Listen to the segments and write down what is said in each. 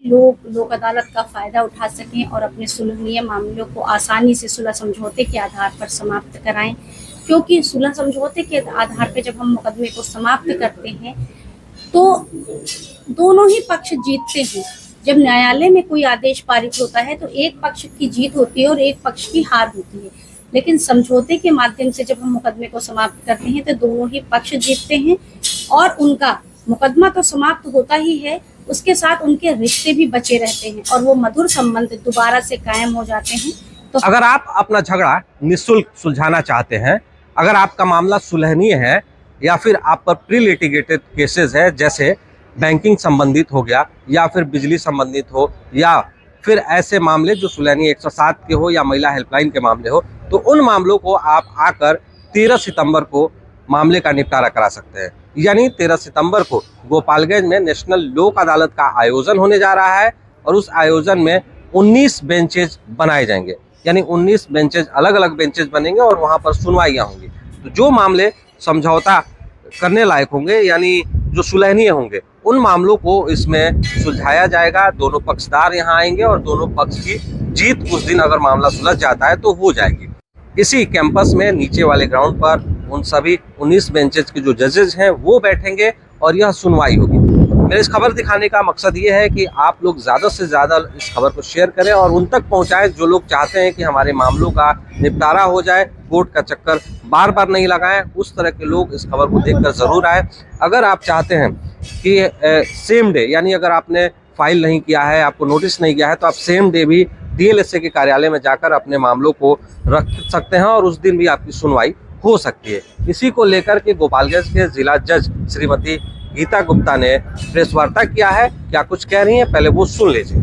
लोग लोक अदालत का फायदा उठा सकें और अपने सुलहनीय मामलों को आसानी से सुलह समझौते के आधार पर समाप्त कराएं, क्योंकि सुलह समझौते के आधार पर जब हम मुकदमे को समाप्त करते हैं तो दोनों ही पक्ष जीतते हैं। जब न्यायालय में कोई आदेश पारित होता है तो एक पक्ष की जीत होती है और एक पक्ष की हार होती है, लेकिन समझौते के माध्यम से जब हम मुकदमे को समाप्त करते हैं तो दोनों ही पक्ष जीतते हैं और उनका मुकदमा तो समाप्त होता ही है, उसके साथ उनके रिश्ते भी बचे रहते हैं और वो मधुर संबंध दोबारा से कायम हो जाते हैं। तो अगर आप अपना झगड़ा निःशुल्क सुलझाना चाहते हैं, अगर आपका मामला सुलहनीय है या फिर आप पर प्री लिटिगेटेड केसेस है, जैसे बैंकिंग संबंधित हो गया या फिर बिजली संबंधित हो या फिर ऐसे मामले जो सुलहनीय 107 के हो या महिला हेल्पलाइन के मामले हो, तो उन मामलों को आप आकर 13 सितंबर को मामले का निपटारा करा सकते हैं। यानी 13 सितंबर को गोपालगंज में नेशनल लोक अदालत का आयोजन होने जा रहा है और उस आयोजन में 19 बेंचेज बनाए जाएंगे, यानी 19 बेंचेज, अलग अलग बेंचेज बनेंगे और वहां पर सुनवाइयां होंगी। तो जो मामले समझौता करने लायक होंगे, यानी जो सुलहनीय होंगे, उन मामलों को इसमें सुलझाया जाएगा। दोनों पक्षदार यहाँ आएंगे और दोनों पक्ष की जीत उस दिन अगर मामला सुलझ जाता है तो हो जाएगी। इसी कैंपस में नीचे वाले ग्राउंड पर उन सभी 19 बेंचेज के जो जजेस हैं वो बैठेंगे और यह सुनवाई होगी। मेरे इस खबर दिखाने का मकसद ये है कि आप लोग ज़्यादा से ज़्यादा इस खबर को शेयर करें और उन तक पहुंचाएं जो लोग चाहते हैं कि हमारे मामलों का निपटारा हो जाए, कोर्ट का चक्कर बार बार नहीं लगाएं। उस तरह के लोग इस खबर को देखकर ज़रूर आए। अगर आप चाहते हैं कि सेम डे, यानी अगर आपने फाइल नहीं किया है, आपको नोटिस नहीं किया है, तो आप सेम डे भी DLSA के कार्यालय में जाकर अपने मामलों को रख सकते हैं और उस दिन भी आपकी सुनवाई हो सकती है। इसी को लेकर के गोपालगंज के जिला जज श्रीमती गीता गुप्ता ने प्रेस वार्ता किया है। क्या कुछ कह रही हैं, पहले वो सुन लीजिए।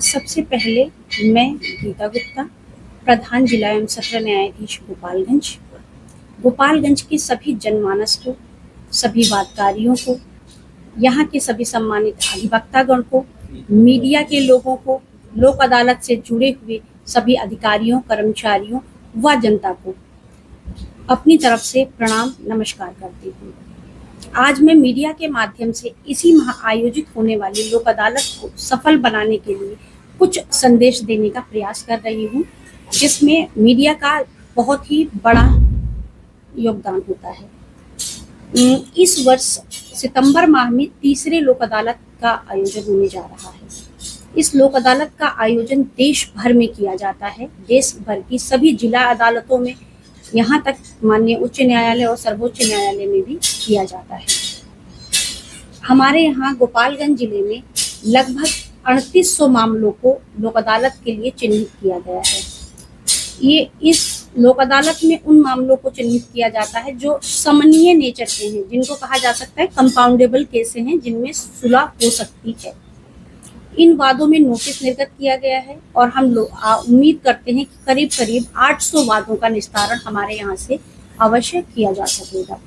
सबसे पहले मैं गीता गुप्ता, प्रधान जिला एवं सत्र न्यायाधीश गोपालगंज के सभी जनमानस को, सभी वादकारियों को, यहाँ के सभी सम्मानित अधिवक्तागण को, मीडिया के लोगों को, लोक अदालत से जुड़े हुए सभी अधिकारियों, कर्मचारियों व जनता को अपनी तरफ से प्रणाम नमस्कार करती हूँ। आज मैं मीडिया के माध्यम से इसी माह आयोजित होने वाली लोक अदालत को सफल बनाने के लिए कुछ संदेश देने का प्रयास कर रही हूँ, जिसमें मीडिया का बहुत ही बड़ा योगदान होता है। इस वर्ष सितंबर माह में तीसरे लोक अदालत का आयोजन होने जा रहा है। इस लोक अदालत का आयोजन देश भर में किया जाता है। देश भर की सभी जिला अदालतों में, यहाँ तक माननीय उच्च न्यायालय और सर्वोच्च न्यायालय में भी किया जाता है। हमारे यहाँ गोपालगंज जिले में लगभग 3800 मामलों को लोक अदालत के लिए चिन्हित किया गया है। ये इस लोक अदालत में उन मामलों को चिन्हित किया जाता है जो समन्वय नेचर के हैं, जिनको कहा जा सकता है कंपाउंडेबल केसें हैं, जिनमें सुलह हो सकती है। इन वादों में नोटिस निर्गत किया गया है और हम लोग उम्मीद करते हैं कि करीब करीब 800 वादों का निस्तारण हमारे यहाँ से अवश्य किया जा सकेगा।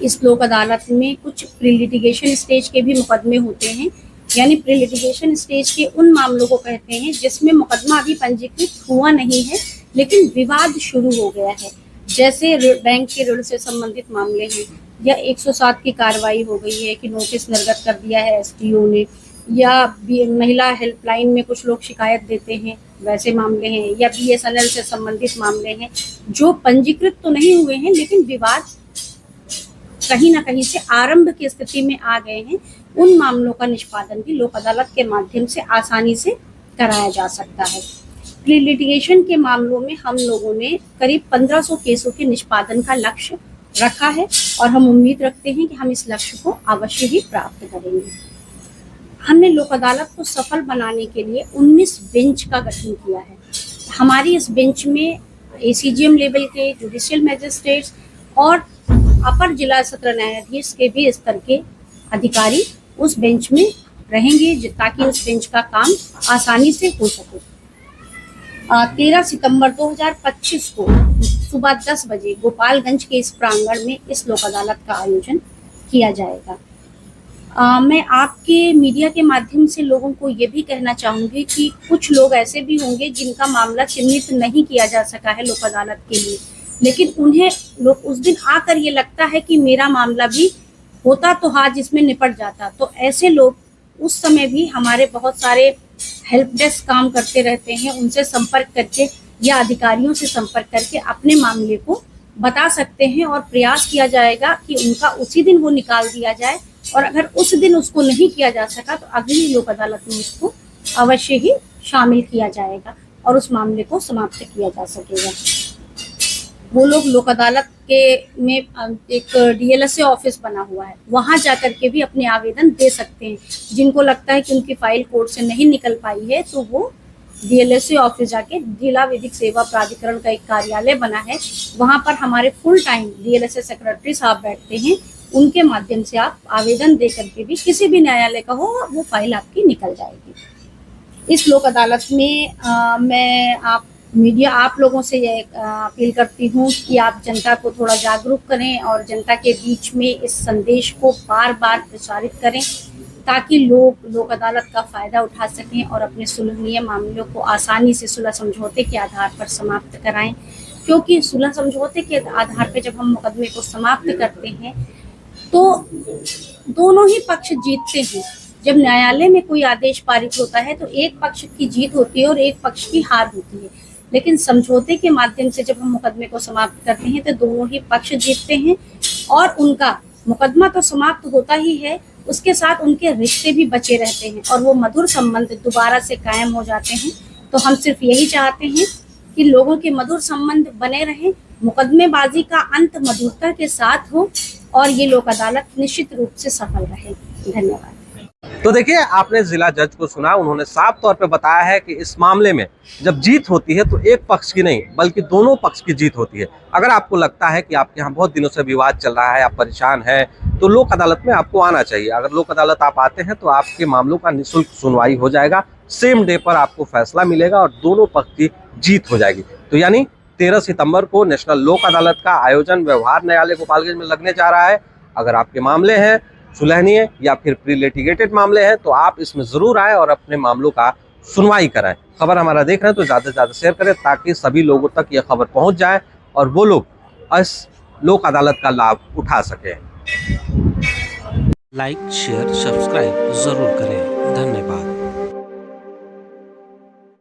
इस लोक अदालत में कुछ प्री लिटिगेशन स्टेज के भी मुकदमे होते हैं, यानी प्री लिटिगेशन स्टेज के उन मामलों को कहते हैं जिसमें मुकदमा अभी पंजीकृत हुआ नहीं है लेकिन विवाद शुरू हो गया है, जैसे बैंक के ऋण से संबंधित मामले हैं या 107 की कार्रवाई हो गई है कि नोटिस निर्गत कर दिया है SDO ने, या महिला हेल्पलाइन में कुछ लोग शिकायत देते हैं, वैसे मामले हैं, या BSNL से संबंधित मामले हैं जो पंजीकृत तो नहीं हुए हैं लेकिन विवाद कहीं ना कहीं से आरंभ की स्थिति में आ गए हैं। उन मामलों का निष्पादन भी लोक अदालत के माध्यम से आसानी से कराया जा सकता है। प्री लिटिगेशन के मामलों में हम लोगों ने करीब 1500 केसों के निष्पादन का लक्ष्य रखा है और हम उम्मीद रखते हैं कि हम इस लक्ष्य को अवश्य ही प्राप्त करेंगे। हमने लोक अदालत को सफल बनाने के लिए 19 बेंच का गठन किया है। हमारी इस बेंच में ACGM लेवल के जुडिशियल मैजिस्ट्रेट्स और अपर जिला सत्र न्यायाधीश के भी स्तर के अधिकारी उस बेंच में रहेंगे ताकि उस बेंच का काम आसानी से हो सके। 13 सितंबर 2025 को सुबह 10 बजे गोपालगंज के इस प्रांगण में इस लोक अदालत का आयोजन किया जाएगा। मैं आपके मीडिया के माध्यम से लोगों को ये भी कहना चाहूँगी कि कुछ लोग ऐसे भी होंगे जिनका मामला चिन्हित नहीं किया जा सका है लोक अदालत के लिए, लेकिन उन्हें लोग उस दिन आकर ये लगता है कि मेरा मामला भी होता तो हाथ जिसमें निपट जाता। तो ऐसे लोग उस समय भी हमारे बहुत सारे हेल्प डेस्क काम करते रहते हैं, उनसे संपर्क करके या अधिकारियों से संपर्क करके अपने मामले को बता सकते हैं और प्रयास किया जाएगा कि उनका उसी दिन वो निकाल दिया जाए, और अगर उस दिन उसको नहीं किया जा सका तो अगली लोक अदालत में उसको अवश्य ही शामिल किया जाएगा और उस मामले को समाप्त किया जा सकेगा। वो लोग लोक अदालत के में एक डीएलएसए ऑफिस बना हुआ है, वहां जाकर के भी अपने आवेदन दे सकते हैं। जिनको लगता है कि उनकी फाइल कोर्ट से नहीं निकल पाई है तो वो डीएलएसए ऑफिस जाके, जिला विधिक सेवा प्राधिकरण का एक कार्यालय बना है, वहां पर हमारे फुल टाइम डीएलएसए सेक्रेटरी साहब बैठते हैं, उनके माध्यम से आप आवेदन दे करके भी किसी भी न्यायालय का हो वो फाइल आपकी निकल जाएगी। इस लोक अदालत में मैं मीडिया आप लोगों से ये अपील करती हूँ कि आप जनता को थोड़ा जागरूक करें और जनता के बीच में इस संदेश को बार बार प्रसारित करें ताकि लोग लोक अदालत का फायदा उठा सकें और अपने सुलहनीय मामलों को आसानी से सुलह समझौते के आधार पर समाप्त कराएं। क्योंकि सुलह समझौते के आधार पर जब हम मुकदमे को समाप्त करते हैं तो दोनों ही पक्ष जीतते हैं। जब न्यायालय में कोई आदेश पारित होता है तो एक पक्ष की जीत होती है और एक पक्ष की हार होती है, लेकिन समझौते के माध्यम से जब हम मुकदमे को समाप्त करते हैं तो दोनों ही पक्ष जीतते हैं और उनका मुकदमा तो समाप्त होता ही है, उसके साथ उनके रिश्ते भी बचे रहते हैं और वो मधुर संबंध दोबारा से कायम हो जाते हैं। तो हम सिर्फ यही चाहते हैं कि लोगों के मधुर संबंध बने रहें, मुकदमेबाजी का अंत मधुरता के साथ हो और ये लोक अदालत निश्चित रूप से सफल रहे। धन्यवाद। तो देखिए, आपने जिला जज को सुना, उन्होंने साफ तौर पे बताया है कि इस मामले में जब जीत होती है तो एक पक्ष की नहीं बल्कि दोनों पक्ष की जीत होती है। अगर आपको लगता है कि आपके यहाँ बहुत दिनों से विवाद चल रहा है, आप परेशान हैं, तो लोक अदालत में आपको आना चाहिए। अगर लोक अदालत आप आते हैं तो आपके मामलों का निःशुल्क सुनवाई हो जाएगा, सेम डे पर आपको फैसला मिलेगा और दोनों पक्ष की जीत हो जाएगी। तो यानी 13 सितंबर को नेशनल लोक अदालत का आयोजन व्यवहार न्यायालय गोपालगंज में लगने जा रहा है। अगर आपके मामले हैं सुलहनीय या फिर प्री लिटिगेटेड मामले हैं तो आप इसमें जरूर आए और अपने मामलों का सुनवाई कराएं। खबर हमारा देख रहे हैं तो ज़्यादा से ज़्यादा शेयर करें ताकि सभी लोगों तक यह खबर पहुंच जाए और वो लोग इस लोक अदालत का लाभ उठा सकें। लाइक, शेयर, सब्सक्राइब जरूर करें। धन्यवाद।